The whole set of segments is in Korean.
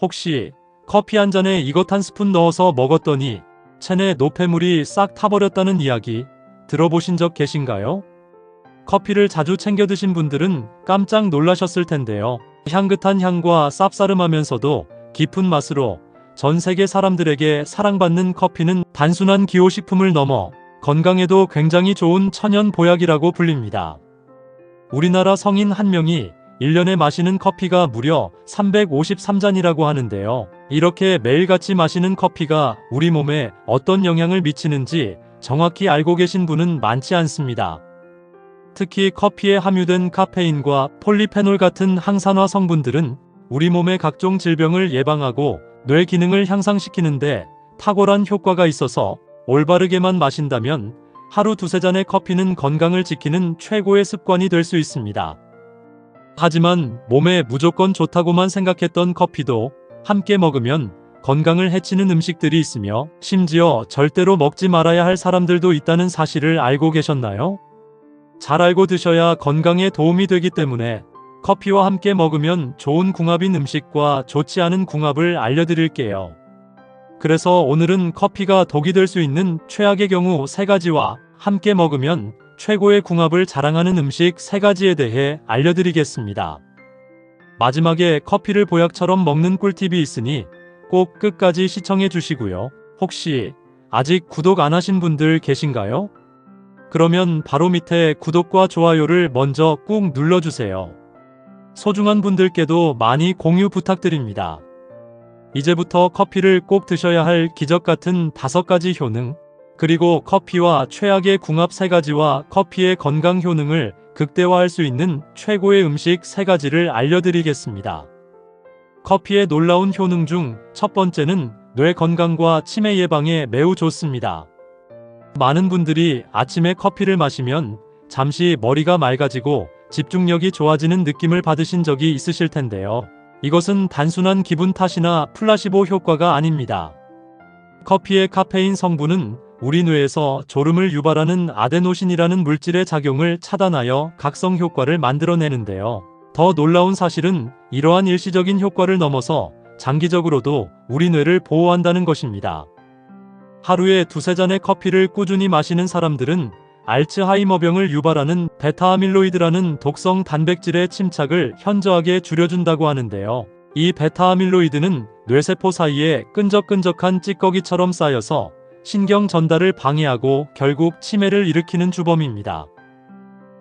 혹시 커피 한 잔에 이것 한 스푼 넣어서 먹었더니 체내 노폐물이 싹 타버렸다는 이야기 들어보신 적 계신가요? 커피를 자주 챙겨 드신 분들은 깜짝 놀라셨을 텐데요. 향긋한 향과 쌉싸름하면서도 깊은 맛으로 전 세계 사람들에게 사랑받는 커피는 단순한 기호식품을 넘어 건강에도 굉장히 좋은 천연 보약이라고 불립니다. 우리나라 성인 한 명이 1년에 마시는 커피가 무려 353잔이라고 하는데요. 이렇게 매일같이 마시는 커피가 우리 몸에 어떤 영향을 미치는지 정확히 알고 계신 분은 많지 않습니다. 특히 커피에 함유된 카페인과 폴리페놀 같은 항산화 성분들은 우리 몸의 각종 질병을 예방하고 뇌 기능을 향상시키는데 탁월한 효과가 있어서 올바르게만 마신다면 하루 두세 잔의 커피는 건강을 지키는 최고의 습관이 될 수 있습니다. 하지만 몸에 무조건 좋다고만 생각했던 커피도 함께 먹으면 건강을 해치는 음식들이 있으며 심지어 절대로 먹지 말아야 할 사람들도 있다는 사실을 알고 계셨나요? 잘 알고 드셔야 건강에 도움이 되기 때문에 커피와 함께 먹으면 좋은 궁합인 음식과 좋지 않은 궁합을 알려드릴게요. 그래서 오늘은 커피가 독이 될 수 있는 최악의 경우 3가지와 함께 먹으면 최고의 궁합을 자랑하는 음식 3가지에 대해 알려드리겠습니다. 마지막에 커피를 보약처럼 먹는 꿀팁이 있으니 꼭 끝까지 시청해 주시고요. 혹시 아직 구독 안 하신 분들 계신가요? 그러면 바로 밑에 구독과 좋아요를 먼저 꾹 눌러주세요. 소중한 분들께도 많이 공유 부탁드립니다. 이제부터 커피를 꼭 드셔야 할 기적 같은 5가지 효능, 그리고 커피와 최악의 궁합 3가지와 커피의 건강 효능을 극대화할 수 있는 최고의 음식 3가지를 알려드리겠습니다. 커피의 놀라운 효능 중 첫 번째는 뇌 건강과 치매 예방에 매우 좋습니다. 많은 분들이 아침에 커피를 마시면 잠시 머리가 맑아지고 집중력이 좋아지는 느낌을 받으신 적이 있으실 텐데요. 이것은 단순한 기분 탓이나 플라시보 효과가 아닙니다. 커피의 카페인 성분은 우리 뇌에서 졸음을 유발하는 아데노신이라는 물질의 작용을 차단하여 각성 효과를 만들어내는데요. 더 놀라운 사실은 이러한 일시적인 효과를 넘어서 장기적으로도 우리 뇌를 보호한다는 것입니다. 하루에 두세 잔의 커피를 꾸준히 마시는 사람들은 알츠하이머병을 유발하는 베타아밀로이드라는 독성 단백질의 침착을 현저하게 줄여준다고 하는데요. 이 베타아밀로이드는 뇌세포 사이에 끈적끈적한 찌꺼기처럼 쌓여서 신경 전달을 방해하고 결국 치매를 일으키는 주범입니다.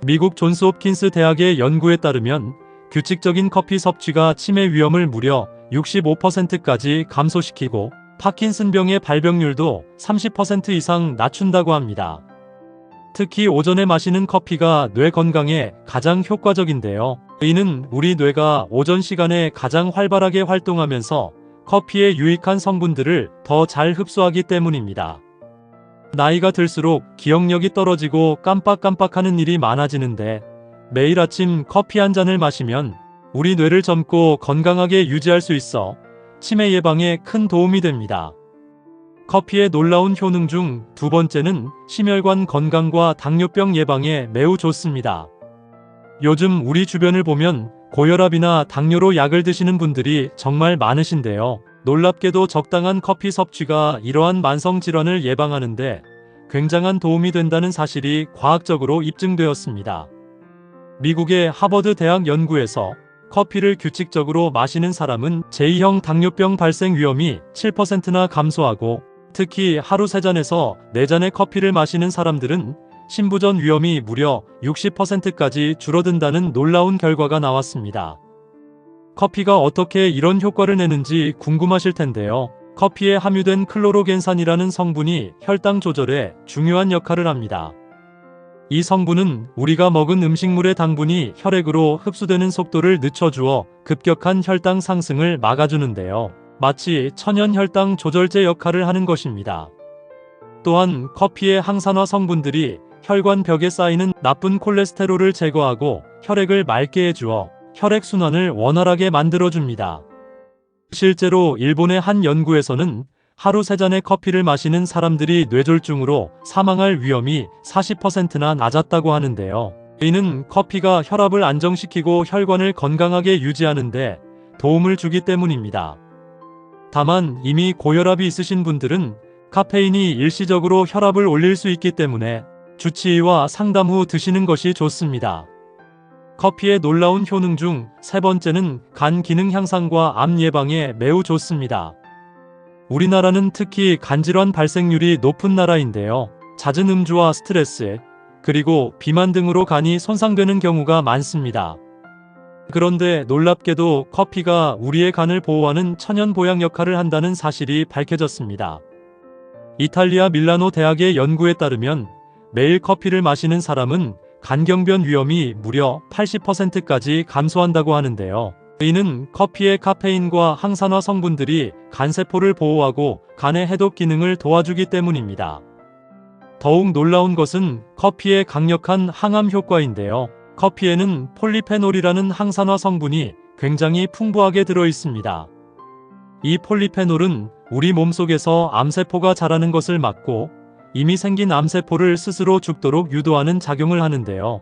미국 존스홉킨스 대학의 연구에 따르면 규칙적인 커피 섭취가 치매 위험을 무려 65%까지 감소시키고 파킨슨병의 발병률도 30% 이상 낮춘다고 합니다. 특히 오전에 마시는 커피가 뇌 건강에 가장 효과적인데요. 이는 우리 뇌가 오전 시간에 가장 활발하게 활동하면서 커피의 유익한 성분들을 더 잘 흡수하기 때문입니다. 나이가 들수록 기억력이 떨어지고 깜빡깜빡하는 일이 많아지는데 매일 아침 커피 한 잔을 마시면 우리 뇌를 젊고 건강하게 유지할 수 있어 치매 예방에 큰 도움이 됩니다. 커피의 놀라운 효능 중 2번째는 심혈관 건강과 당뇨병 예방에 매우 좋습니다. 요즘 우리 주변을 보면 고혈압이나 당뇨로 약을 드시는 분들이 정말 많으신데요. 놀랍게도 적당한 커피 섭취가 이러한 만성 질환을 예방하는데 굉장한 도움이 된다는 사실이 과학적으로 입증되었습니다. 미국의 하버드 대학 연구에서 커피를 규칙적으로 마시는 사람은 제2형 당뇨병 발생 위험이 7%나 감소하고 특히 하루 3잔에서 4잔의 커피를 마시는 사람들은 신부전 위험이 무려 60%까지 줄어든다는 놀라운 결과가 나왔습니다. 커피가 어떻게 이런 효과를 내는지 궁금하실 텐데요. 커피에 함유된 클로로겐산이라는 성분이 혈당 조절에 중요한 역할을 합니다. 이 성분은 우리가 먹은 음식물의 당분이 혈액으로 흡수되는 속도를 늦춰주어 급격한 혈당 상승을 막아주는데요. 마치 천연 혈당 조절제 역할을 하는 것입니다. 또한 커피의 항산화 성분들이 혈관벽에 쌓이는 나쁜 콜레스테롤을 제거하고 혈액을 맑게 해주어 혈액순환을 원활하게 만들어줍니다. 실제로 일본의 한 연구에서는 하루 3잔의 커피를 마시는 사람들이 뇌졸중으로 사망할 위험이 40%나 낮았다고 하는데요. 이는 커피가 혈압을 안정시키고 혈관을 건강하게 유지하는 데 도움을 주기 때문입니다. 다만 이미 고혈압이 있으신 분들은 카페인이 일시적으로 혈압을 올릴 수 있기 때문에 주치의와 상담 후 드시는 것이 좋습니다. 커피의 놀라운 효능 중 세 번째는 간 기능 향상과 암 예방에 매우 좋습니다. 우리나라는 특히 간질환 발생률이 높은 나라인데요. 잦은 음주와 스트레스, 그리고 비만 등으로 간이 손상되는 경우가 많습니다. 그런데 놀랍게도 커피가 우리의 간을 보호하는 천연 보약 역할을 한다는 사실이 밝혀졌습니다. 이탈리아 밀라노 대학의 연구에 따르면 매일 커피를 마시는 사람은 간경변 위험이 무려 80%까지 감소한다고 하는데요. 이는 커피의 카페인과 항산화 성분들이 간세포를 보호하고 간의 해독 기능을 도와주기 때문입니다. 더욱 놀라운 것은 커피의 강력한 항암 효과인데요. 커피에는 폴리페놀이라는 항산화 성분이 굉장히 풍부하게 들어 있습니다. 이 폴리페놀은 우리 몸속에서 암세포가 자라는 것을 막고 이미 생긴 암세포를 스스로 죽도록 유도하는 작용을 하는데요.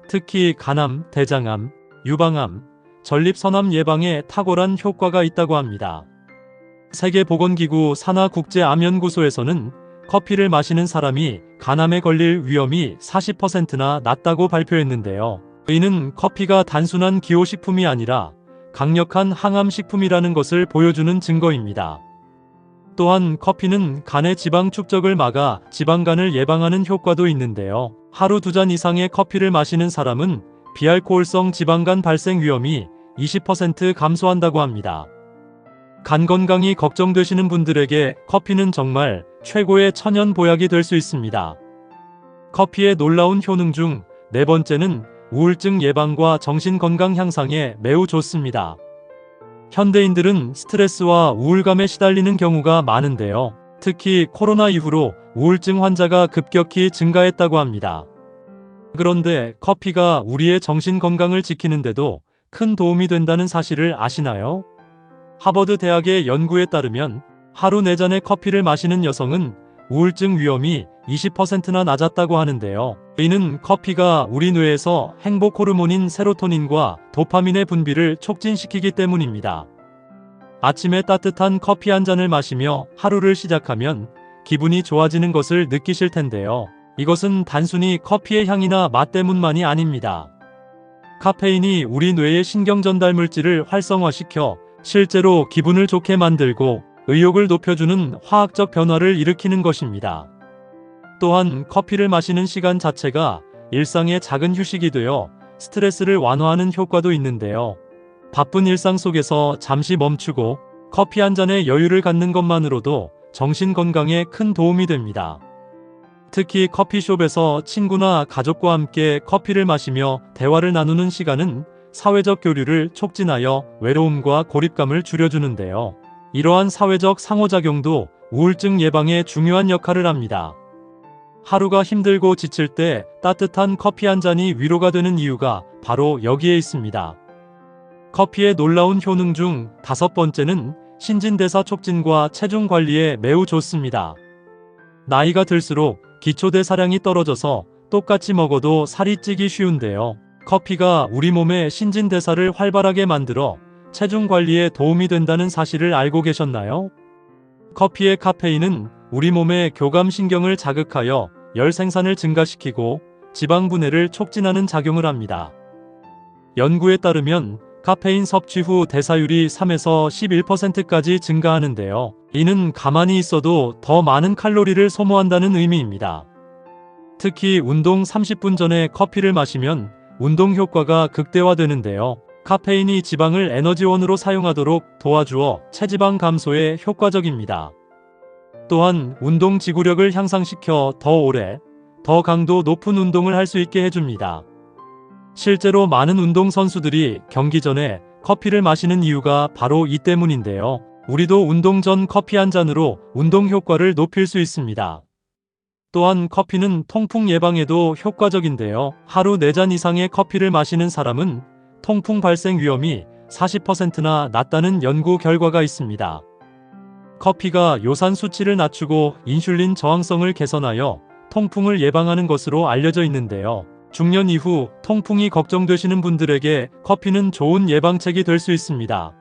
특히 간암, 대장암, 유방암, 전립선암 예방에 탁월한 효과가 있다고 합니다. 세계보건기구 산하국제암연구소에서는 커피를 마시는 사람이 간암에 걸릴 위험이 40%나 낮다고 발표했는데요. 이는 커피가 단순한 기호식품이 아니라 강력한 항암식품이라는 것을 보여주는 증거입니다. 또한 커피는 간의 지방 축적을 막아 지방간을 예방하는 효과도 있는데요. 하루 2잔 이상의 커피를 마시는 사람은 비알코올성 지방간 발생 위험이 20% 감소한다고 합니다. 간 건강이 걱정되시는 분들에게 커피는 정말 최고의 천연 보약이 될 수 있습니다. 커피의 놀라운 효능 중 네 번째는 우울증 예방과 정신 건강 향상에 매우 좋습니다. 현대인들은 스트레스와 우울감에 시달리는 경우가 많은데요. 특히 코로나 이후로 우울증 환자가 급격히 증가했다고 합니다. 그런데 커피가 우리의 정신 건강을 지키는데도 큰 도움이 된다는 사실을 아시나요? 하버드 대학의 연구에 따르면 하루 4잔의 커피를 마시는 여성은 우울증 위험이 20%나 낮았다고 하는데요. 이는 커피가 우리 뇌에서 행복 호르몬인 세로토닌과 도파민의 분비를 촉진시키기 때문입니다. 아침에 따뜻한 커피 한 잔을 마시며 하루를 시작하면 기분이 좋아지는 것을 느끼실 텐데요. 이것은 단순히 커피의 향이나 맛 때문만이 아닙니다. 카페인이 우리 뇌의 신경 전달 물질을 활성화시켜 실제로 기분을 좋게 만들고 의욕을 높여주는 화학적 변화를 일으키는 것입니다. 또한 커피를 마시는 시간 자체가 일상의 작은 휴식이 되어 스트레스를 완화하는 효과도 있는데요. 바쁜 일상 속에서 잠시 멈추고 커피 한 잔의 여유를 갖는 것만으로도 정신 건강에 큰 도움이 됩니다. 특히 커피숍에서 친구나 가족과 함께 커피를 마시며 대화를 나누는 시간은 사회적 교류를 촉진하여 외로움과 고립감을 줄여주는데요. 이러한 사회적 상호작용도 우울증 예방에 중요한 역할을 합니다. 하루가 힘들고 지칠 때 따뜻한 커피 한 잔이 위로가 되는 이유가 바로 여기에 있습니다. 커피의 놀라운 효능 중 5번째는 신진대사 촉진과 체중 관리에 매우 좋습니다. 나이가 들수록 기초대사량이 떨어져서 똑같이 먹어도 살이 찌기 쉬운데요. 커피가 우리 몸의 신진대사를 활발하게 만들어 체중 관리에 도움이 된다는 사실을 알고 계셨나요? 커피의 카페인은 우리 몸의 교감신경을 자극하여 열 생산을 증가시키고 지방 분해를 촉진하는 작용을 합니다. 연구에 따르면 카페인 섭취 후 대사율이 3에서 11%까지 증가하는데요. 이는 가만히 있어도 더 많은 칼로리를 소모한다는 의미입니다. 특히 운동 30분 전에 커피를 마시면 운동 효과가 극대화되는데요. 카페인이 지방을 에너지원으로 사용하도록 도와주어 체지방 감소에 효과적입니다. 또한 운동 지구력을 향상시켜 더 오래, 더 강도 높은 운동을 할 수 있게 해줍니다. 실제로 많은 운동선수들이 경기 전에 커피를 마시는 이유가 바로 이 때문인데요. 우리도 운동 전 커피 한 잔으로 운동 효과를 높일 수 있습니다. 또한 커피는 통풍 예방에도 효과적인데요. 하루 4잔 이상의 커피를 마시는 사람은 통풍 발생 위험이 40%나 낮다는 연구 결과가 있습니다. 커피가 요산 수치를 낮추고 인슐린 저항성을 개선하여 통풍을 예방하는 것으로 알려져 있는데요. 중년 이후 통풍이 걱정되시는 분들에게 커피는 좋은 예방책이 될 수 있습니다.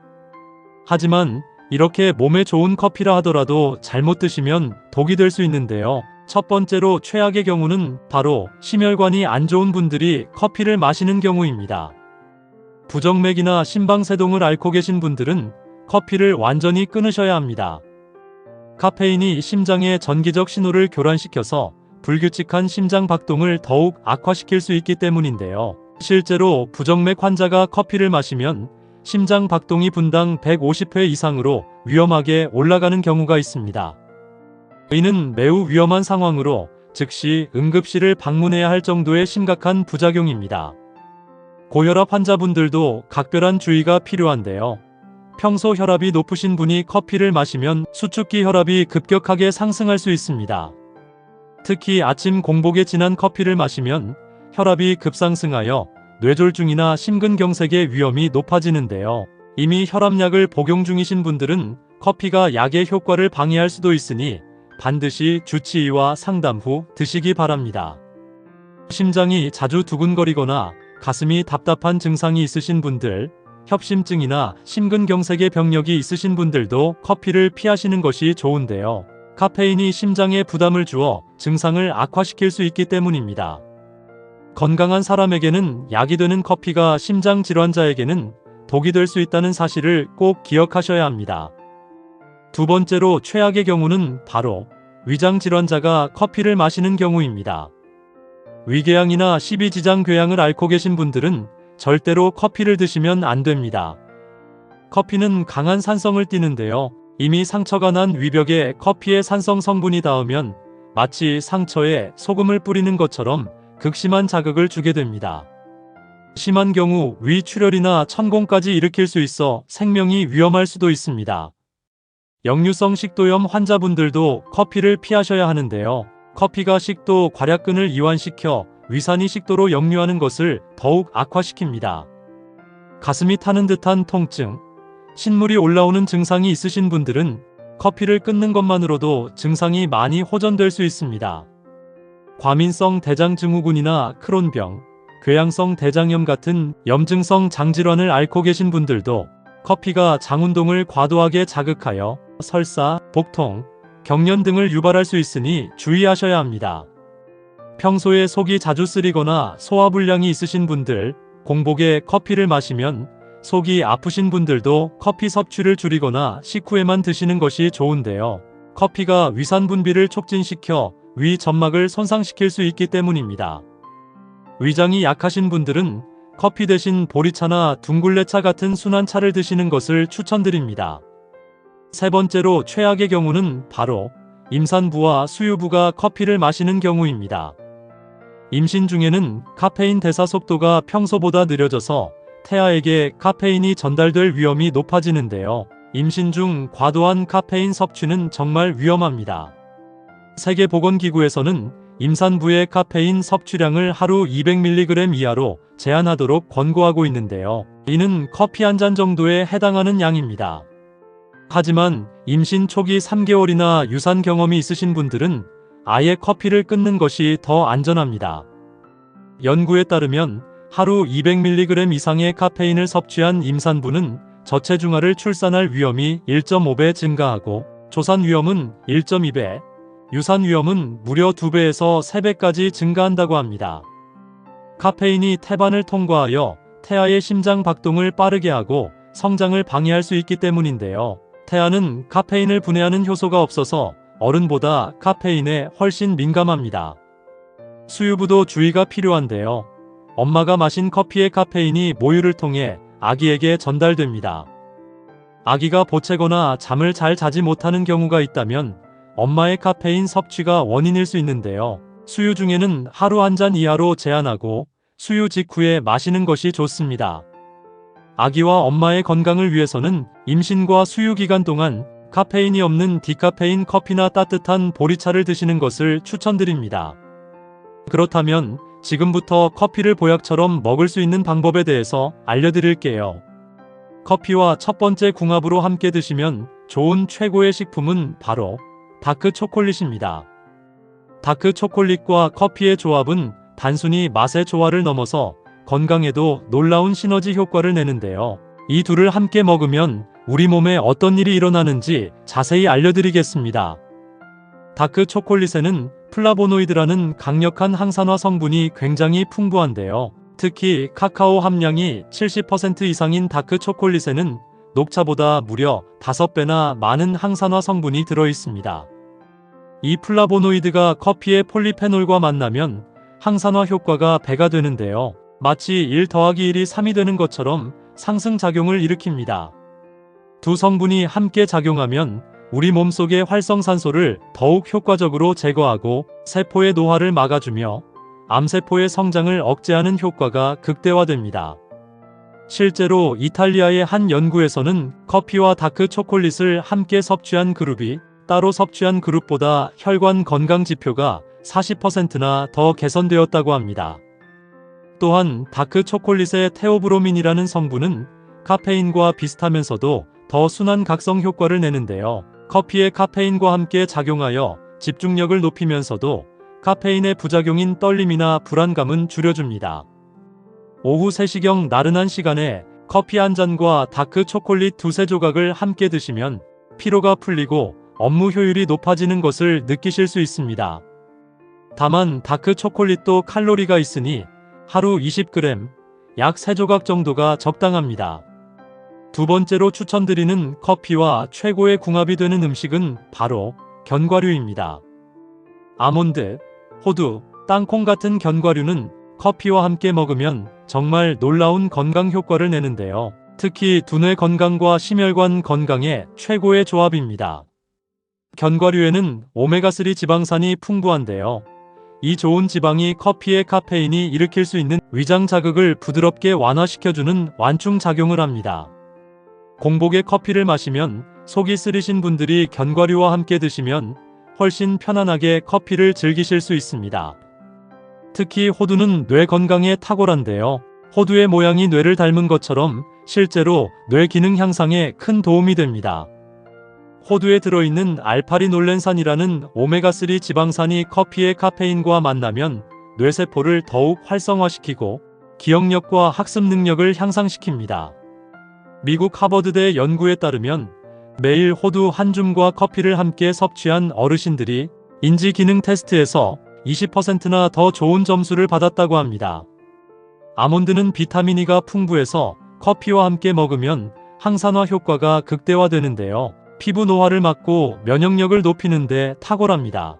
하지만 이렇게 몸에 좋은 커피라 하더라도 잘못 드시면 독이 될 수 있는데요. 첫 번째로 최악의 경우는 바로 심혈관이 안 좋은 분들이 커피를 마시는 경우입니다. 부정맥이나 심방세동을 앓고 계신 분들은 커피를 완전히 끊으셔야 합니다. 카페인이 심장의 전기적 신호를 교란시켜서 불규칙한 심장 박동을 더욱 악화시킬 수 있기 때문인데요. 실제로 부정맥 환자가 커피를 마시면 심장 박동이 분당 150회 이상으로 위험하게 올라가는 경우가 있습니다. 이는 매우 위험한 상황으로 즉시 응급실을 방문해야 할 정도의 심각한 부작용입니다. 고혈압 환자분들도 각별한 주의가 필요한데요. 평소 혈압이 높으신 분이 커피를 마시면 수축기 혈압이 급격하게 상승할 수 있습니다. 특히 아침 공복에 진한 커피를 마시면 혈압이 급상승하여 뇌졸중이나 심근경색의 위험이 높아지는데요. 이미 혈압약을 복용 중이신 분들은 커피가 약의 효과를 방해할 수도 있으니 반드시 주치의와 상담 후 드시기 바랍니다. 심장이 자주 두근거리거나 가슴이 답답한 증상이 있으신 분들, 협심증이나 심근경색의 병력이 있으신 분들도 커피를 피하시는 것이 좋은데요. 카페인이 심장에 부담을 주어 증상을 악화시킬 수 있기 때문입니다. 건강한 사람에게는 약이 되는 커피가 심장 질환자에게는 독이 될 수 있다는 사실을 꼭 기억하셔야 합니다. 두 번째로 최악의 경우는 바로 위장 질환자가 커피를 마시는 경우입니다. 위궤양이나 십이지장궤양을 앓고 계신 분들은 절대로 커피를 드시면 안 됩니다. 커피는 강한 산성을 띠는데요. 이미 상처가 난 위벽에 커피의 산성 성분이 닿으면 마치 상처에 소금을 뿌리는 것처럼 극심한 자극을 주게 됩니다. 심한 경우 위출혈이나 천공까지 일으킬 수 있어 생명이 위험할 수도 있습니다. 역류성 식도염 환자분들도 커피를 피하셔야 하는데요. 커피가 식도 괄약근을 이완시켜 위산이 식도로 역류하는 것을 더욱 악화시킵니다. 가슴이 타는 듯한 통증, 신물이 올라오는 증상이 있으신 분들은 커피를 끊는 것만으로도 증상이 많이 호전될 수 있습니다. 과민성 대장증후군이나 크론병, 궤양성 대장염 같은 염증성 장질환을 앓고 계신 분들도 커피가 장운동을 과도하게 자극하여 설사, 복통, 경련 등을 유발할 수 있으니 주의하셔야 합니다. 평소에 속이 자주 쓰리거나 소화불량이 있으신 분들, 공복에 커피를 마시면 속이 아프신 분들도 커피 섭취를 줄이거나 식후에만 드시는 것이 좋은데요. 커피가 위산 분비를 촉진시켜 위 점막을 손상시킬 수 있기 때문입니다. 위장이 약하신 분들은 커피 대신 보리차나 둥글레차 같은 순한 차를 드시는 것을 추천드립니다. 세 번째로 최악의 경우는 바로 임산부와 수유부가 커피를 마시는 경우입니다. 임신 중에는 카페인 대사 속도가 평소보다 느려져서 태아에게 카페인이 전달될 위험이 높아지는데요. 임신 중 과도한 카페인 섭취는 정말 위험합니다. 세계보건기구에서는 임산부의 카페인 섭취량을 하루 200mg 이하로 제한하도록 권고하고 있는데요. 이는 커피 한 잔 정도에 해당하는 양입니다. 하지만 임신 초기 3개월이나 유산 경험이 있으신 분들은 아예 커피를 끊는 것이 더 안전합니다. 연구에 따르면 하루 200mg 이상의 카페인을 섭취한 임산부는 저체중아를 출산할 위험이 1.5배 증가하고 조산 위험은 1.2배, 유산 위험은 무려 2배에서 3배까지 증가한다고 합니다. 카페인이 태반을 통과하여 태아의 심장 박동을 빠르게 하고 성장을 방해할 수 있기 때문인데요. 태아는 카페인을 분해하는 효소가 없어서 어른보다 카페인에 훨씬 민감합니다. 수유부도 주의가 필요한데요. 엄마가 마신 커피의 카페인이 모유를 통해 아기에게 전달됩니다. 아기가 보채거나 잠을 잘 자지 못하는 경우가 있다면 엄마의 카페인 섭취가 원인일 수 있는데요. 수유 중에는 하루 한 잔 이하로 제한하고 수유 직후에 마시는 것이 좋습니다. 아기와 엄마의 건강을 위해서는 임신과 수유 기간 동안 카페인이 없는 디카페인 커피나 따뜻한 보리차를 드시는 것을 추천드립니다. 그렇다면 지금부터 커피를 보약처럼 먹을 수 있는 방법에 대해서 알려드릴게요. 커피와 첫 번째 궁합으로 함께 드시면 좋은 최고의 식품은 바로 다크 초콜릿입니다. 다크 초콜릿과 커피의 조합은 단순히 맛의 조화를 넘어서 건강에도 놀라운 시너지 효과를 내는데요. 이 둘을 함께 먹으면 우리 몸에 어떤 일이 일어나는지 자세히 알려드리겠습니다. 다크 초콜릿에는 플라보노이드라는 강력한 항산화 성분이 굉장히 풍부한데요. 특히 카카오 함량이 70% 이상인 다크 초콜릿에는 녹차보다 무려 5배나 많은 항산화 성분이 들어 있습니다. 이 플라보노이드가 커피의 폴리페놀과 만나면 항산화 효과가 배가 되는데요. 마치 1 더하기 1이 3이 되는 것처럼 상승작용을 일으킵니다. 두 성분이 함께 작용하면 우리 몸속의 활성산소를 더욱 효과적으로 제거하고 세포의 노화를 막아주며 암세포의 성장을 억제하는 효과가 극대화됩니다. 실제로 이탈리아의 한 연구에서는 커피와 다크 초콜릿을 함께 섭취한 그룹이 따로 섭취한 그룹보다 혈관 건강 지표가 40%나 더 개선되었다고 합니다. 또한 다크 초콜릿의 테오브로민이라는 성분은 카페인과 비슷하면서도 더 순한 각성 효과를 내는데요. 커피의 카페인과 함께 작용하여 집중력을 높이면서도 카페인의 부작용인 떨림이나 불안감은 줄여줍니다. 오후 3시경 나른한 시간에 커피 한 잔과 다크 초콜릿 2~3조각을 함께 드시면 피로가 풀리고 업무 효율이 높아지는 것을 느끼실 수 있습니다. 다만 다크 초콜릿도 칼로리가 있으니 하루 20g, 약 3조각 정도가 적당합니다. 두 번째로 추천드리는 커피와 최고의 궁합이 되는 음식은 바로 견과류입니다. 아몬드, 호두, 땅콩 같은 견과류는 커피와 함께 먹으면 정말 놀라운 건강 효과를 내는데요. 특히 두뇌 건강과 심혈관 건강에 최고의 조합입니다. 견과류에는 오메가3 지방산이 풍부한데요. 이 좋은 지방이 커피의 카페인이 일으킬 수 있는 위장 자극을 부드럽게 완화시켜주는 완충 작용을 합니다. 공복에 커피를 마시면 속이 쓰리신 분들이 견과류와 함께 드시면 훨씬 편안하게 커피를 즐기실 수 있습니다. 특히 호두는 뇌 건강에 탁월한데요. 호두의 모양이 뇌를 닮은 것처럼 실제로 뇌 기능 향상에 큰 도움이 됩니다. 호두에 들어있는 알파리놀렌산이라는 오메가3 지방산이 커피의 카페인과 만나면 뇌세포를 더욱 활성화시키고 기억력과 학습 능력을 향상시킵니다. 미국 하버드대 연구에 따르면 매일 호두 한 줌과 커피를 함께 섭취한 어르신들이 인지 기능 테스트에서 20%나 더 좋은 점수를 받았다고 합니다. 아몬드는 비타민 E가 풍부해서 커피와 함께 먹으면 항산화 효과가 극대화되는데요. 피부 노화를 막고 면역력을 높이는 데 탁월합니다.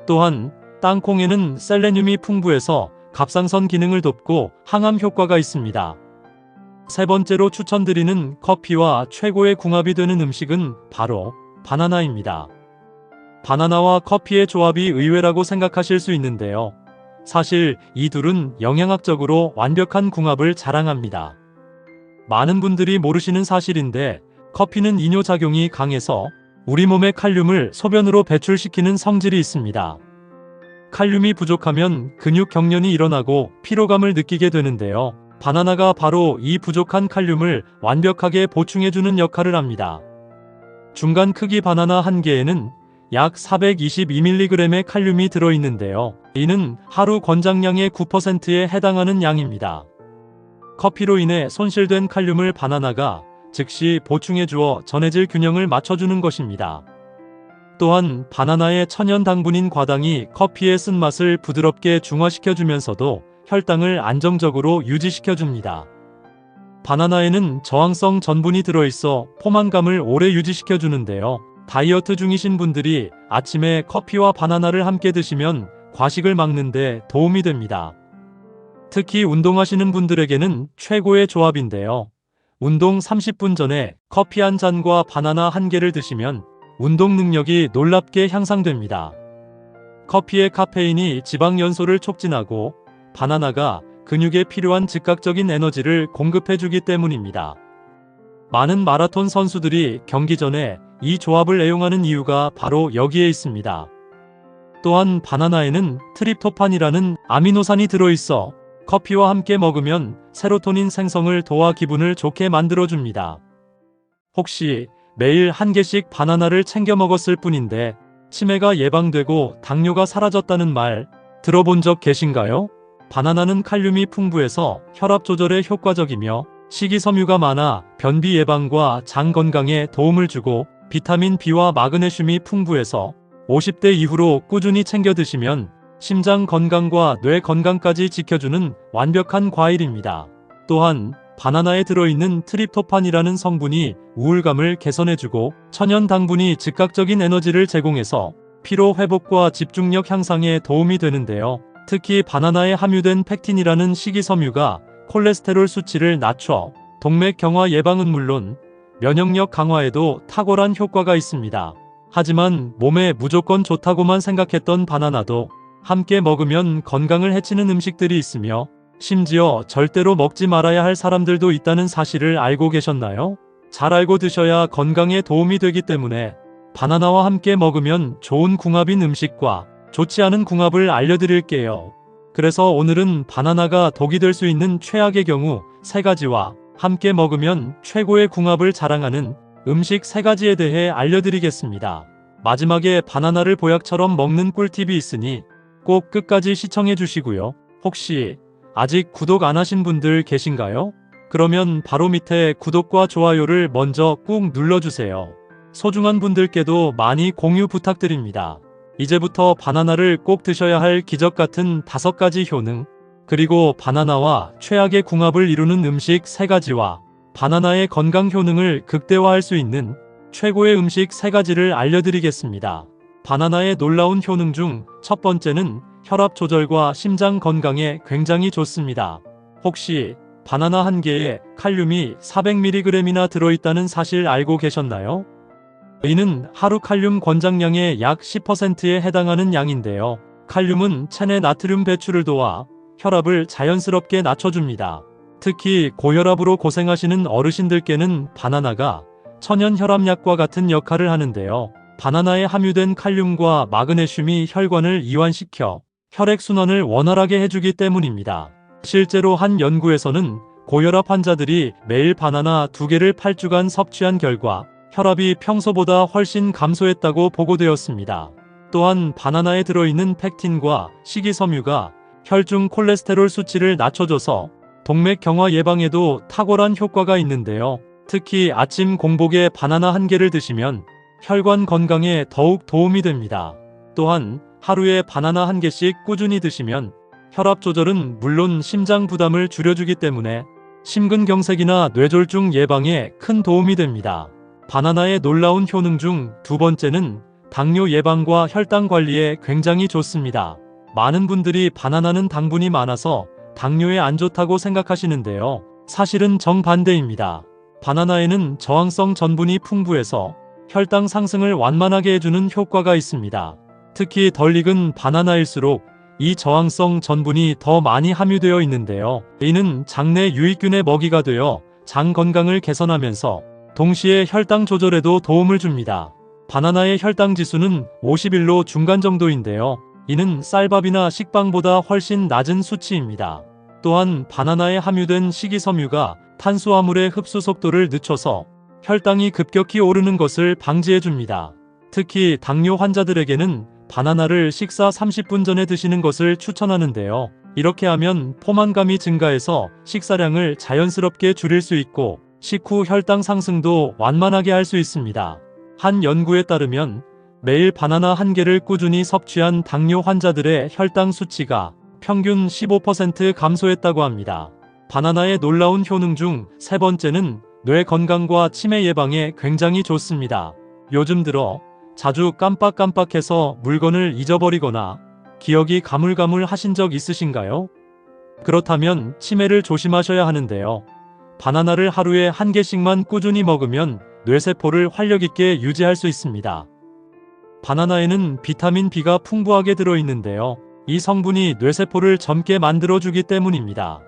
또한 땅콩에는 셀레늄이 풍부해서 갑상선 기능을 돕고 항암 효과가 있습니다. 세 번째로 추천드리는 커피와 최고의 궁합이 되는 음식은 바로 바나나입니다. 바나나와 커피의 조합이 의외라고 생각하실 수 있는데요. 사실 이 둘은 영양학적으로 완벽한 궁합을 자랑합니다. 많은 분들이 모르시는 사실인데 커피는 이뇨작용이 강해서 우리 몸의 칼륨을 소변으로 배출시키는 성질이 있습니다. 칼륨이 부족하면 근육 경련이 일어나고 피로감을 느끼게 되는데요. 바나나가 바로 이 부족한 칼륨을 완벽하게 보충해주는 역할을 합니다. 중간 크기 바나나 한 개에는 약 422mg의 칼륨이 들어있는데요. 이는 하루 권장량의 9%에 해당하는 양입니다. 커피로 인해 손실된 칼륨을 바나나가 즉시 보충해주어 전해질 균형을 맞춰주는 것입니다. 또한 바나나의 천연 당분인 과당이 커피의 쓴맛을 부드럽게 중화시켜주면서도 혈당을 안정적으로 유지시켜줍니다. 바나나에는 저항성 전분이 들어있어 포만감을 오래 유지시켜주는데요. 다이어트 중이신 분들이 아침에 커피와 바나나를 함께 드시면 과식을 막는 데 도움이 됩니다. 특히 운동하시는 분들에게는 최고의 조합인데요. 운동 30분 전에 커피 한 잔과 바나나 한 개를 드시면 운동 능력이 놀랍게 향상됩니다. 커피의 카페인이 지방 연소를 촉진하고 바나나가 근육에 필요한 즉각적인 에너지를 공급해주기 때문입니다. 많은 마라톤 선수들이 경기 전에 이 조합을 애용하는 이유가 바로 여기에 있습니다. 또한 바나나에는 트립토판이라는 아미노산이 들어있어 커피와 함께 먹으면 세로토닌 생성을 도와 기분을 좋게 만들어줍니다. 혹시 매일 한 개씩 바나나를 챙겨 먹었을 뿐인데 치매가 예방되고 당뇨가 사라졌다는 말 들어본 적 계신가요? 바나나는 칼륨이 풍부해서 혈압 조절에 효과적이며 식이섬유가 많아 변비 예방과 장 건강에 도움을 주고 비타민 B와 마그네슘이 풍부해서 50대 이후로 꾸준히 챙겨 드시면 심장 건강과 뇌 건강까지 지켜주는 완벽한 과일입니다. 또한 바나나에 들어있는 트립토판이라는 성분이 우울감을 개선해주고 천연 당분이 즉각적인 에너지를 제공해서 피로 회복과 집중력 향상에 도움이 되는데요. 특히 바나나에 함유된 팩틴이라는 식이섬유가 콜레스테롤 수치를 낮춰 동맥경화 예방은 물론 면역력 강화에도 탁월한 효과가 있습니다. 하지만 몸에 무조건 좋다고만 생각했던 바나나도 함께 먹으면 건강을 해치는 음식들이 있으며 심지어 절대로 먹지 말아야 할 사람들도 있다는 사실을 알고 계셨나요? 잘 알고 드셔야 건강에 도움이 되기 때문에 바나나와 함께 먹으면 좋은 궁합인 음식과 좋지 않은 궁합을 알려드릴게요. 그래서 오늘은 바나나가 독이 될 수 있는 최악의 경우 3가지와 함께 먹으면 최고의 궁합을 자랑하는 음식 3가지에 대해 알려드리겠습니다. 마지막에 바나나를 보약처럼 먹는 꿀팁이 있으니 꼭 끝까지 시청해 주시고요. 혹시 아직 구독 안 하신 분들 계신가요? 그러면 바로 밑에 구독과 좋아요를 먼저 꾹 눌러주세요. 소중한 분들께도 많이 공유 부탁드립니다. 이제부터 바나나를 꼭 드셔야 할 기적 같은 5가지 효능, 그리고 바나나와 최악의 궁합을 이루는 음식 3가지와 바나나의 건강 효능을 극대화할 수 있는 최고의 음식 3가지를 알려드리겠습니다. 바나나의 놀라운 효능 중 첫 번째는 혈압 조절과 심장 건강에 굉장히 좋습니다. 혹시 바나나 한 개에 칼륨이 400mg이나 들어있다는 사실 알고 계셨나요? 이는 하루 칼륨 권장량의 약 10%에 해당하는 양인데요. 칼륨은 체내 나트륨 배출을 도와 혈압을 자연스럽게 낮춰줍니다. 특히 고혈압으로 고생하시는 어르신들께는 바나나가 천연 혈압약과 같은 역할을 하는데요. 바나나에 함유된 칼륨과 마그네슘이 혈관을 이완시켜 혈액순환을 원활하게 해주기 때문입니다. 실제로 한 연구에서는 고혈압 환자들이 매일 바나나 2개를 8주간 섭취한 결과 혈압이 평소보다 훨씬 감소했다고 보고되었습니다. 또한 바나나에 들어있는 팩틴과 식이섬유가 혈중 콜레스테롤 수치를 낮춰줘서 동맥경화 예방에도 탁월한 효과가 있는데요. 특히 아침 공복에 바나나 1개를 드시면 혈관 건강에 더욱 도움이 됩니다. 또한 하루에 바나나 1개씩 꾸준히 드시면 혈압 조절은 물론 심장 부담을 줄여주기 때문에 심근경색이나 뇌졸중 예방에 큰 도움이 됩니다. 바나나의 놀라운 효능 중 2번째는 당뇨 예방과 혈당 관리에 굉장히 좋습니다. 많은 분들이 바나나는 당분이 많아서 당뇨에 안 좋다고 생각하시는데요. 사실은 정반대입니다. 바나나에는 저항성 전분이 풍부해서 혈당 상승을 완만하게 해주는 효과가 있습니다. 특히 덜 익은 바나나일수록 이 저항성 전분이 더 많이 함유되어 있는데요. 이는 장내 유익균의 먹이가 되어 장 건강을 개선하면서 동시에 혈당 조절에도 도움을 줍니다. 바나나의 혈당 지수는 51로 중간 정도인데요. 이는 쌀밥이나 식빵보다 훨씬 낮은 수치입니다. 또한 바나나에 함유된 식이섬유가 탄수화물의 흡수 속도를 늦춰서 혈당이 급격히 오르는 것을 방지해줍니다. 특히 당뇨 환자들에게는 바나나를 식사 30분 전에 드시는 것을 추천하는데요. 이렇게 하면 포만감이 증가해서 식사량을 자연스럽게 줄일 수 있고 식후 혈당 상승도 완만하게 할 수 있습니다. 한 연구에 따르면 매일 바나나 1개를 꾸준히 섭취한 당뇨 환자들의 혈당 수치가 평균 15% 감소했다고 합니다. 바나나의 놀라운 효능 중 3번째는 뇌 건강과 치매 예방에 굉장히 좋습니다. 요즘 들어 자주 깜빡깜빡해서 물건을 잊어버리거나 기억이 가물가물 하신 적 있으신가요? 그렇다면 치매를 조심하셔야 하는데요. 바나나를 하루에 1개씩만 꾸준히 먹으면 뇌세포를 활력 있게 유지할 수 있습니다. 바나나에는 비타민 B가 풍부하게 들어있는데요. 이 성분이 뇌세포를 젊게 만들어주기 때문입니다.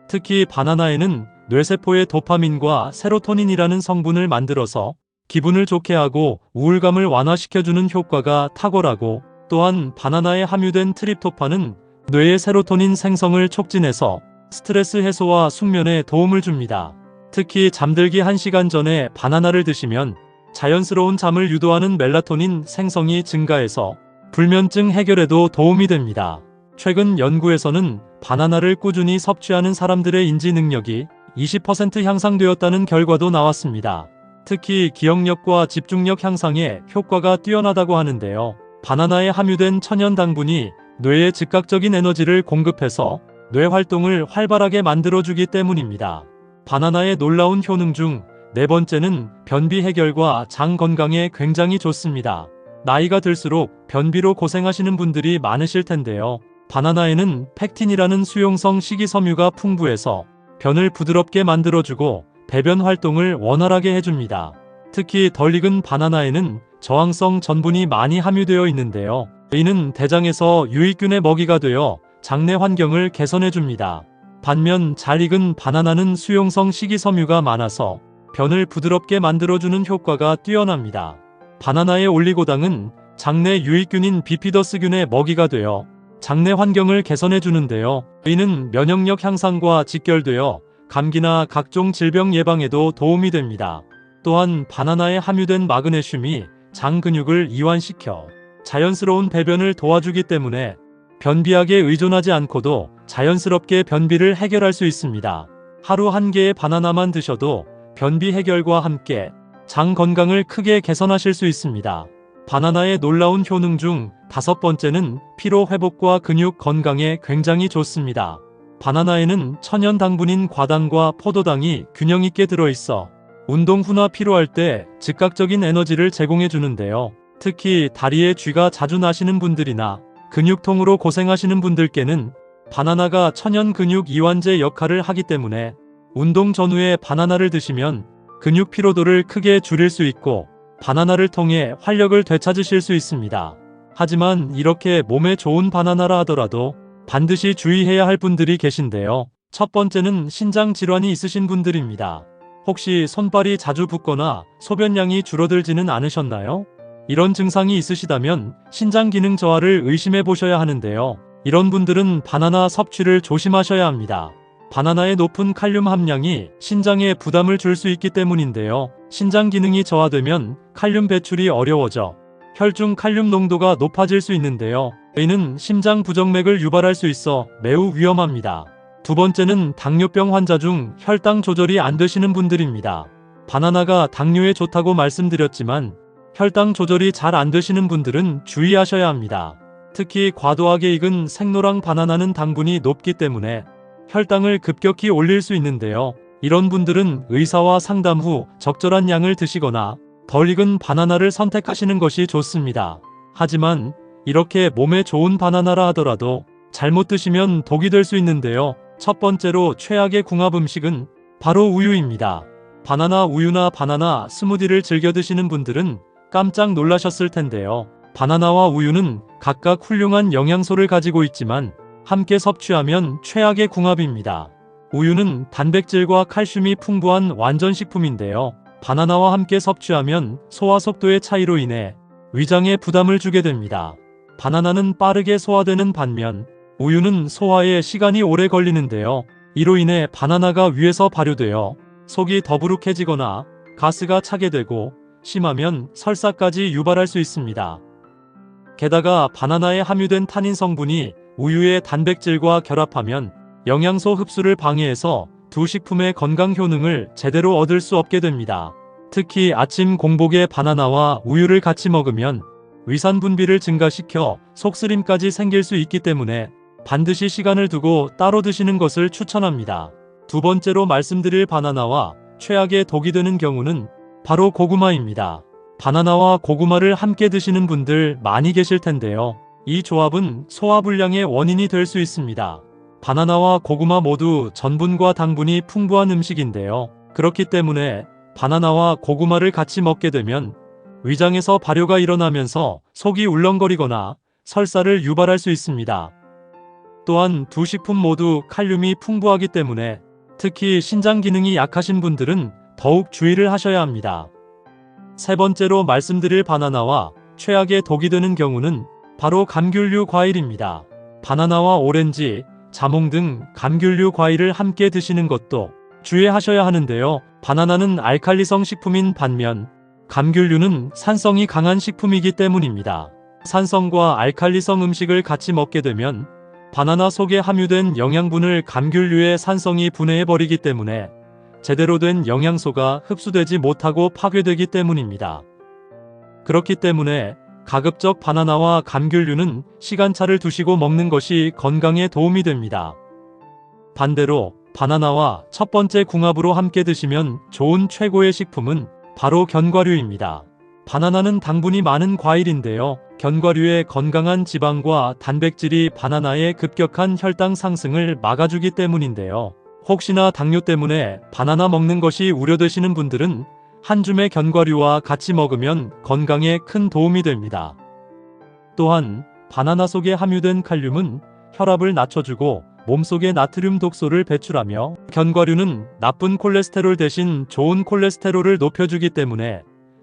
특히 바나나에는 뇌세포의 도파민과 세로토닌이라는 성분을 만들어서 기분을 좋게 하고 우울감을 완화시켜주는 효과가 탁월하고, 또한 바나나에 함유된 트립토판은 뇌의 세로토닌 생성을 촉진해서 스트레스 해소와 숙면에 도움을 줍니다. 특히 잠들기 1시간 전에 바나나를 드시면 자연스러운 잠을 유도하는 멜라토닌 생성이 증가해서 불면증 해결에도 도움이 됩니다. 최근 연구에서는 바나나를 꾸준히 섭취하는 사람들의 인지 능력이 20% 향상되었다는 결과도 나왔습니다. 특히 기억력과 집중력 향상에 효과가 뛰어나다고 하는데요. 바나나에 함유된 천연 당분이 뇌에 즉각적인 에너지를 공급해서 뇌 활동을 활발하게 만들어주기 때문입니다. 바나나의 놀라운 효능 중 네 번째는 변비 해결과 장 건강에 굉장히 좋습니다. 나이가 들수록 변비로 고생하시는 분들이 많으실 텐데요. 바나나에는 팩틴이라는 수용성 식이섬유가 풍부해서 변을 부드럽게 만들어주고 배변 활동을 원활하게 해줍니다. 특히 덜 익은 바나나에는 저항성 전분이 많이 함유되어 있는데요. 이는 대장에서 유익균의 먹이가 되어 장내 환경을 개선해줍니다. 반면 잘 익은 바나나는 수용성 식이섬유가 많아서 변을 부드럽게 만들어주는 효과가 뛰어납니다. 바나나의 올리고당은 장내 유익균인 비피더스균의 먹이가 되어 장내 환경을 개선해주는데요. 이는 면역력 향상과 직결되어 감기나 각종 질병 예방에도 도움이 됩니다. 또한 바나나에 함유된 마그네슘이 장 근육을 이완시켜 자연스러운 배변을 도와주기 때문에 변비약에 의존하지 않고도 자연스럽게 변비를 해결할 수 있습니다. 하루 한 개의 바나나만 드셔도 변비 해결과 함께 장 건강을 크게 개선하실 수 있습니다. 바나나의 놀라운 효능 중 다섯 번째는 피로 회복과 근육 건강에 굉장히 좋습니다. 바나나에는 천연 당분인 과당과 포도당이 균형 있게 들어있어 운동 후나 피로할 때 즉각적인 에너지를 제공해 주는데요. 특히 다리에 쥐가 자주 나시는 분들이나 근육통으로 고생하시는 분들께는 바나나가 천연 근육 이완제 역할을 하기 때문에 운동 전후에 바나나를 드시면 근육 피로도를 크게 줄일 수 있고 바나나를 통해 활력을 되찾으실 수 있습니다. 하지만 이렇게 몸에 좋은 바나나라 하더라도 반드시 주의해야 할 분들이 계신데요. 첫 번째는 신장 질환이 있으신 분들입니다. 혹시 손발이 자주 붓거나 소변량이 줄어들지는 않으셨나요? 이런 증상이 있으시다면 신장 기능 저하를 의심해 보셔야 하는데요. 이런 분들은 바나나 섭취를 조심하셔야 합니다. 바나나의 높은 칼륨 함량이 신장에 부담을 줄 수 있기 때문인데요. 신장 기능이 저하되면 칼륨 배출이 어려워져 혈중 칼륨 농도가 높아질 수 있는데요. 이는 심장 부정맥을 유발할 수 있어 매우 위험합니다. 두 번째는 당뇨병 환자 중 혈당 조절이 안 되시는 분들입니다. 바나나가 당뇨에 좋다고 말씀드렸지만 혈당 조절이 잘 안 되시는 분들은 주의하셔야 합니다. 특히 과도하게 익은 생노랑 바나나는 당분이 높기 때문에 혈당을 급격히 올릴 수 있는데요. 이런 분들은 의사와 상담 후 적절한 양을 드시거나 덜 익은 바나나를 선택하시는 것이 좋습니다. 하지만 이렇게 몸에 좋은 바나나라 하더라도 잘못 드시면 독이 될 수 있는데요. 첫 번째로 최악의 궁합 음식은 바로 우유입니다. 바나나 우유나 바나나 스무디를 즐겨 드시는 분들은 깜짝 놀라셨을 텐데요. 바나나와 우유는 각각 훌륭한 영양소를 가지고 있지만 함께 섭취하면 최악의 궁합입니다. 우유는 단백질과 칼슘이 풍부한 완전식품인데요. 바나나와 함께 섭취하면 소화 속도의 차이로 인해 위장에 부담을 주게 됩니다. 바나나는 빠르게 소화되는 반면 우유는 소화에 시간이 오래 걸리는데요. 이로 인해 바나나가 위에서 발효되어 속이 더부룩해지거나 가스가 차게 되고 심하면 설사까지 유발할 수 있습니다. 게다가 바나나에 함유된 타닌 성분이 우유의 단백질과 결합하면 영양소 흡수를 방해해서 두 식품의 건강 효능을 제대로 얻을 수 없게 됩니다. 특히 아침 공복에 바나나와 우유를 같이 먹으면 위산 분비를 증가시켜 속쓰림까지 생길 수 있기 때문에 반드시 시간을 두고 따로 드시는 것을 추천합니다. 두 번째로 말씀드릴 바나나와 최악의 독이 되는 경우는 바로 고구마입니다. 바나나와 고구마를 함께 드시는 분들 많이 계실 텐데요. 이 조합은 소화불량의 원인이 될 수 있습니다. 바나나와 고구마 모두 전분과 당분이 풍부한 음식인데요. 그렇기 때문에 바나나와 고구마를 같이 먹게 되면 위장에서 발효가 일어나면서 속이 울렁거리거나 설사를 유발할 수 있습니다. 또한 두 식품 모두 칼륨이 풍부하기 때문에 특히 신장 기능이 약하신 분들은 더욱 주의를 하셔야 합니다. 세 번째로 말씀드릴 바나나와 최악의 독이 되는 경우는 바로 감귤류 과일입니다. 바나나와 오렌지, 자몽 등 감귤류 과일을 함께 드시는 것도 주의하셔야 하는데요. 바나나는 알칼리성 식품인 반면 감귤류는 산성이 강한 식품이기 때문입니다. 산성과 알칼리성 음식을 같이 먹게 되면 바나나 속에 함유된 영양분을 감귤류의 산성이 분해해버리기 때문에 제대로 된 영양소가 흡수되지 못하고 파괴되기 때문입니다. 그렇기 때문에 가급적 바나나와 감귤류는 시간차를 두시고 먹는 것이 건강에 도움이 됩니다. 반대로 바나나와 첫 번째 궁합으로 함께 드시면 좋은 최고의 식품은 바로 견과류입니다. 바나나는 당분이 많은 과일인데요. 견과류의 건강한 지방과 단백질이 바나나의 급격한 혈당 상승을 막아주기 때문인데요. 혹시나 당뇨 때문에 바나나 먹는 것이 우려되시는 분들은 한 줌의 견과류와 같이 먹으면 건강에 큰 도움이 됩니다. 또한 바나나 속에 함유된 칼륨은 혈압을 낮춰주고 몸속의 나트륨 독소를 배출하며, 견과류는 나쁜 콜레스테롤 대신 좋은 콜레스테롤을 높여주기 때문에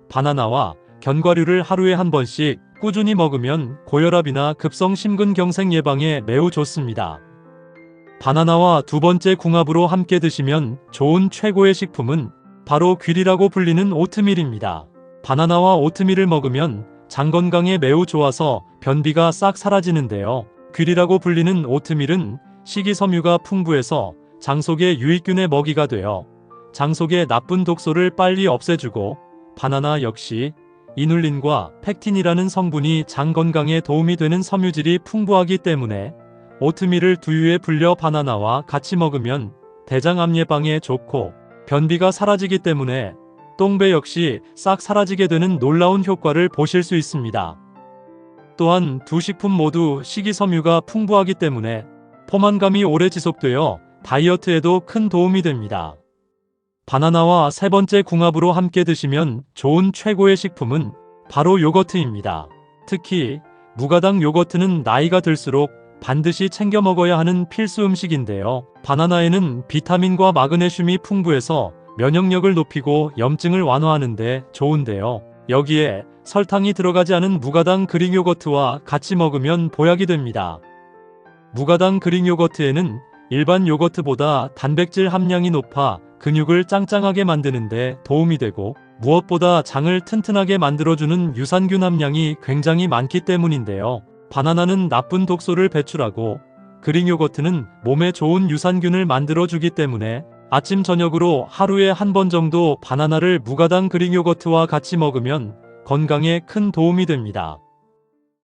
바나나와 견과류를 하루에 한 번씩 꾸준히 먹으면 고혈압이나 급성 심근경색 예방에 매우 좋습니다. 바나나와 두 번째 궁합으로 함께 드시면 좋은 최고의 식품은 바로 귀리라고 불리는 오트밀입니다. 바나나와 오트밀을 먹으면 장 건강에 매우 좋아서 변비가 싹 사라지는데요. 귀리라고 불리는 오트밀은 식이섬유가 풍부해서 장 속의 유익균의 먹이가 되어 장 속의 나쁜 독소를 빨리 없애주고, 바나나 역시 이눌린과 팩틴이라는 성분이 장 건강에 도움이 되는 섬유질이 풍부하기 때문에 오트밀을 두유에 불려 바나나와 같이 먹으면 대장암 예방에 좋고 변비가 사라지기 때문에 똥배 역시 싹 사라지게 되는 놀라운 효과를 보실 수 있습니다. 또한 두 식품 모두 식이섬유가 풍부하기 때문에 포만감이 오래 지속되어 다이어트에도 큰 도움이 됩니다. 바나나와 세 번째 궁합으로 함께 드시면 좋은 최고의 식품은 바로 요거트입니다. 특히 무가당 요거트는 나이가 들수록 반드시 챙겨 먹어야 하는 필수 음식인데요. 바나나에는 비타민과 마그네슘이 풍부해서 면역력을 높이고 염증을 완화하는 데 좋은데요. 여기에 설탕이 들어가지 않은 무가당 그릭 요거트와 같이 먹으면 보약이 됩니다. 무가당 그릭 요거트에는 일반 요거트보다 단백질 함량이 높아 근육을 짱짱하게 만드는 데 도움이 되고, 무엇보다 장을 튼튼하게 만들어주는 유산균 함량이 굉장히 많기 때문인데요. 바나나는 나쁜 독소를 배출하고 그릭 요거트는 몸에 좋은 유산균을 만들어주기 때문에 아침 저녁으로 하루에 한 번 정도 바나나를 무가당 그릭 요거트와 같이 먹으면 건강에 큰 도움이 됩니다.